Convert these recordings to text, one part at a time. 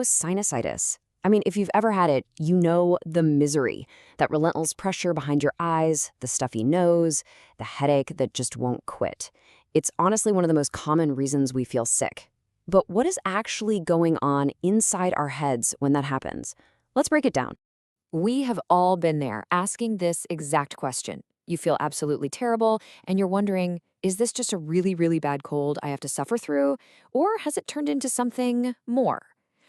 sinusitis. I mean, if you've ever had it, you know the misery. That relentless pressure behind your eyes, the stuffy nose, the headache that just won't quit. It's honestly one of the most common reasons we feel sick. But what is actually going on inside our heads when that happens? Let's break it down. We have all been there asking this exact question. You feel absolutely terrible, and you're wondering, is this just a really, really bad cold I have to suffer through, or has it turned into something more?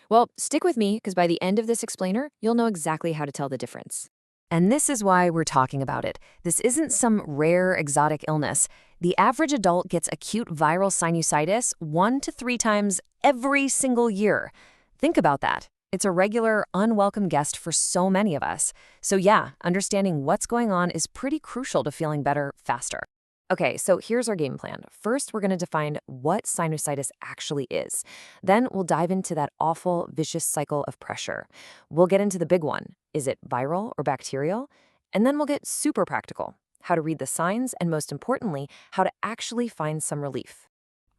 Well, stick with me, because by the end of this explainer, you'll know exactly how to tell the difference. And this is why we're talking about it. This isn't some rare exotic illness. The average adult gets acute viral sinusitis 1 to 3 times every single year. Think about that. It's a regular, unwelcome guest for so many of us. So yeah, understanding what's going on is pretty crucial to feeling better faster. Okay, so here's our game plan. First, we're going to define what sinusitis actually is. Then we'll dive into that awful, vicious cycle of pressure. We'll get into the big one. Is it viral or bacterial? And then we'll get super practical. How to read the signs, and most importantly, how to actually find some relief.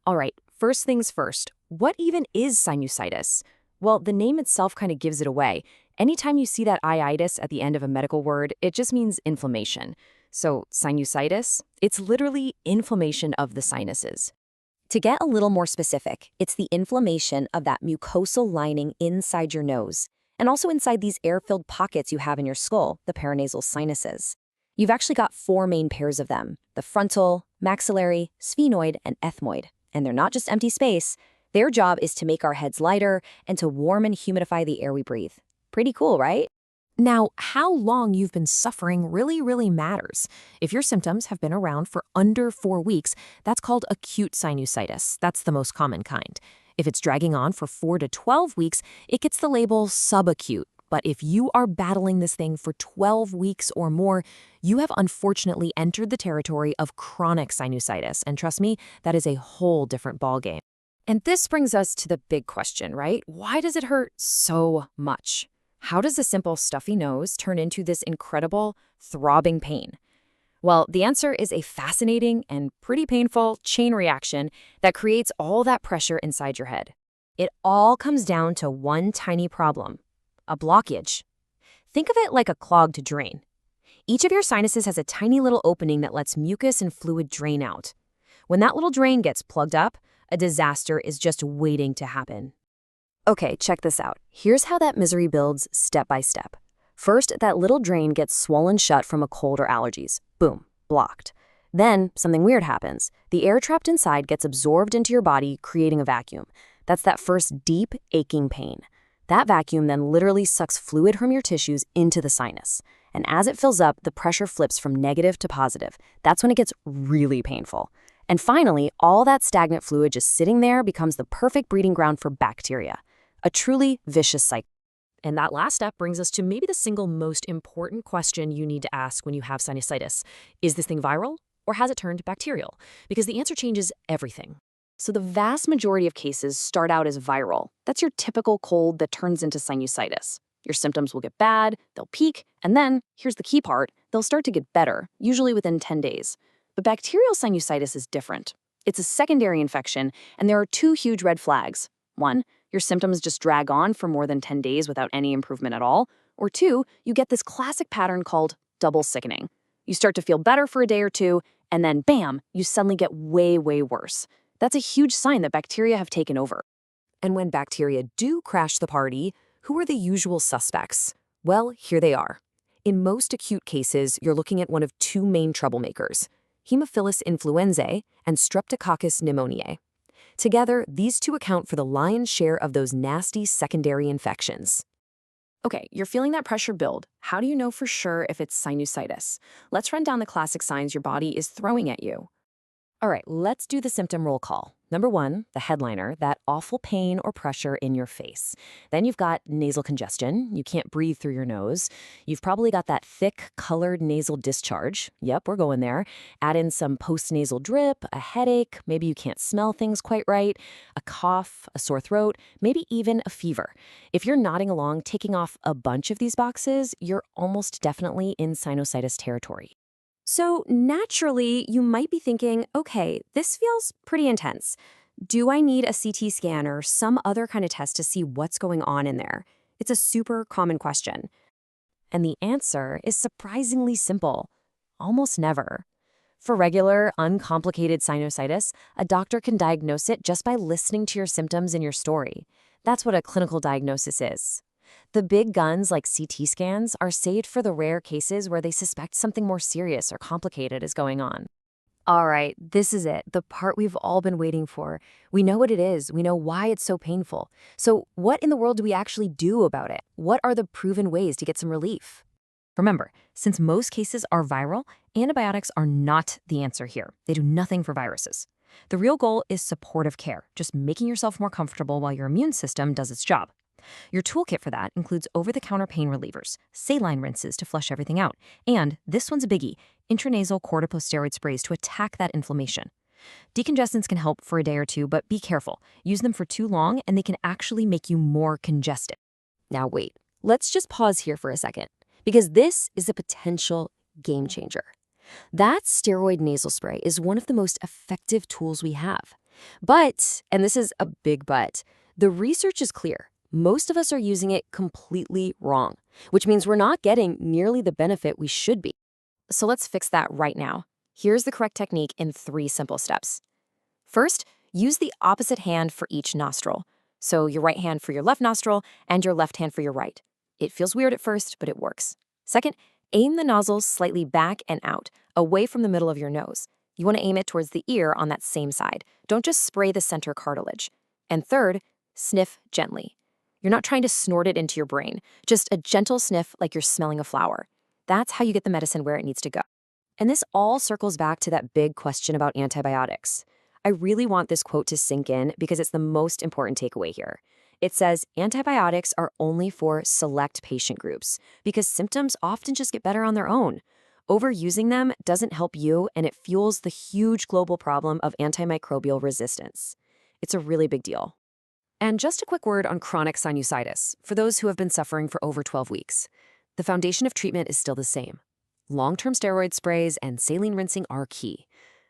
All right, first things first. What even is sinusitis? Well, the name itself kind of gives it away. Anytime you see that itis at the end of a medical word, it just means inflammation. So sinusitis, it's literally inflammation of the sinuses. To get a little more specific, it's the inflammation of that mucosal lining inside your nose, and also inside these air-filled pockets you have in your skull, the paranasal sinuses. You've actually got 4 main pairs of them: the frontal, maxillary, sphenoid, and ethmoid. And they're not just empty space. Their job is to make our heads lighter and to warm and humidify the air we breathe. Pretty cool, right? Now, how long you've been suffering really matters. If your symptoms have been around for under 4 weeks, that's called acute sinusitis. That's the most common kind. If it's dragging on for 4 to 12 weeks, it gets the label subacute. But if you are battling this thing for 12 weeks or more, you have unfortunately entered the territory of chronic sinusitis. And trust me, that is a whole different ballgame. And this brings us to the big question, right? Why does it hurt so much? How does a simple stuffy nose turn into this incredible, throbbing pain? Well, the answer is a fascinating and pretty painful chain reaction that creates all that pressure inside your head. It all comes down to one tiny problem: a blockage. Think of it like a clogged drain. Each of your sinuses has a tiny little opening that lets mucus and fluid drain out. When that little drain gets plugged up, a disaster is just waiting to happen. Okay, check this out. Here's how that misery builds step by step. First, that little drain gets swollen shut from a cold or allergies. Boom, blocked. Then, something weird happens. The air trapped inside gets absorbed into your body, creating a vacuum. That's that first deep, aching pain. That vacuum then literally sucks fluid from your tissues into the sinus. And as it fills up, the pressure flips from negative to positive. That's when it gets really painful. And finally, all that stagnant fluid just sitting there becomes the perfect breeding ground for bacteria. A truly vicious cycle. And that last step brings us to maybe the single most important question you need to ask when you have sinusitis. Is this thing viral, or has it turned bacterial? Because the answer changes everything. So the vast majority of cases start out as viral. That's your typical cold that turns into sinusitis. Your symptoms will get bad, they'll peak, and then, here's the key part, they'll start to get better, usually within 10 days. But bacterial sinusitis is different. It's a secondary infection, and there are 2 huge red flags. 1, your symptoms just drag on for more than 10 days without any improvement at all. Or 2, you get this classic pattern called double sickening. You start to feel better for a day or 2, and then bam, you suddenly get way worse. That's a huge sign that bacteria have taken over. And when bacteria do crash the party, who are the usual suspects? Well, here they are. In most acute cases, you're looking at one of 2 main troublemakers: Haemophilus influenzae and Streptococcus pneumoniae. Together, these 2 account for the lion's share of those nasty secondary infections. Okay, you're feeling that pressure build. How do you know for sure if it's sinusitis? Let's run down the classic signs your body is throwing at you. All right, let's do the symptom roll call. Number 1, the headliner, that awful pain or pressure in your face. Then you've got nasal congestion. You can't breathe through your nose. You've probably got that thick, colored nasal discharge. Yep, we're going there. Add in some postnasal drip, a headache, maybe you can't smell things quite right, a cough, a sore throat, maybe even a fever. If you're nodding along, ticking off a bunch of these boxes, you're almost definitely in sinusitis territory. So naturally, you might be thinking, okay, this feels pretty intense. Do I need a CT scan or some other kind of test to see what's going on in there? It's a super common question. And the answer is surprisingly simple. Almost never. For regular, uncomplicated sinusitis, a doctor can diagnose it just by listening to your symptoms in your story. That's what a clinical diagnosis is. The big guns like CT scans are saved for the rare cases where they suspect something more serious or complicated is going on. All right, this is it, the part we've all been waiting for. We know what it is. We know why it's so painful. So what in the world do we actually do about it? What are the proven ways to get some relief? Remember, since most cases are viral, antibiotics are not the answer here. They do nothing for viruses. The real goal is supportive care, just making yourself more comfortable while your immune system does its job. Your toolkit for that includes over-the-counter pain relievers, saline rinses to flush everything out, and, this one's a biggie, intranasal corticosteroid sprays to attack that inflammation. Decongestants can help for a day or two, but be careful. Use them for too long and they can actually make you more congested. Now wait, let's just pause here for a second, because this is a potential game changer. That steroid nasal spray is one of the most effective tools we have. But, and this is a big but, the research is clear. Most of us are using it completely wrong, which means we're not getting nearly the benefit we should be. So let's fix that right now. Here's the correct technique in 3 simple steps. First, use the opposite hand for each nostril. So your right hand for your left nostril and your left hand for your right. It feels weird at first, but it works. Second, aim the nozzles slightly back and out, away from the middle of your nose. You want to aim it towards the ear on that same side. Don't just spray the center cartilage. And third, sniff gently. You're not trying to snort it into your brain, just a gentle sniff like you're smelling a flower. That's how you get the medicine where it needs to go. And this all circles back to that big question about antibiotics. I really want this quote to sink in because it's the most important takeaway here. It says antibiotics are only for select patient groups because symptoms often just get better on their own. Overusing them doesn't help you, and it fuels the huge global problem of antimicrobial resistance. It's a really big deal. And just a quick word on chronic sinusitis, for those who have been suffering for over 12 weeks. The foundation of treatment is still the same. Long-term steroid sprays and saline rinsing are key.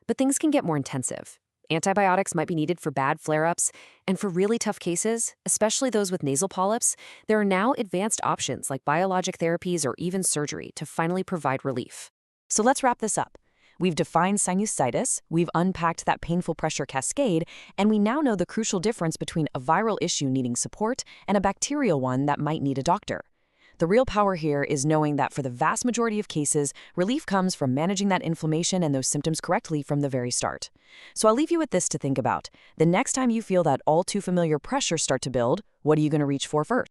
But things can get more intensive. Antibiotics might be needed for bad flare-ups, and for really tough cases, especially those with nasal polyps, there are now advanced options like biologic therapies or even surgery to finally provide relief. So let's wrap this up. We've defined sinusitis, we've unpacked that painful pressure cascade, and we now know the crucial difference between a viral issue needing support and a bacterial one that might need a doctor. The real power here is knowing that for the vast majority of cases, relief comes from managing that inflammation and those symptoms correctly from the very start. So I'll leave you with this to think about. The next time you feel that all too familiar pressure start to build, what are you going to reach for first?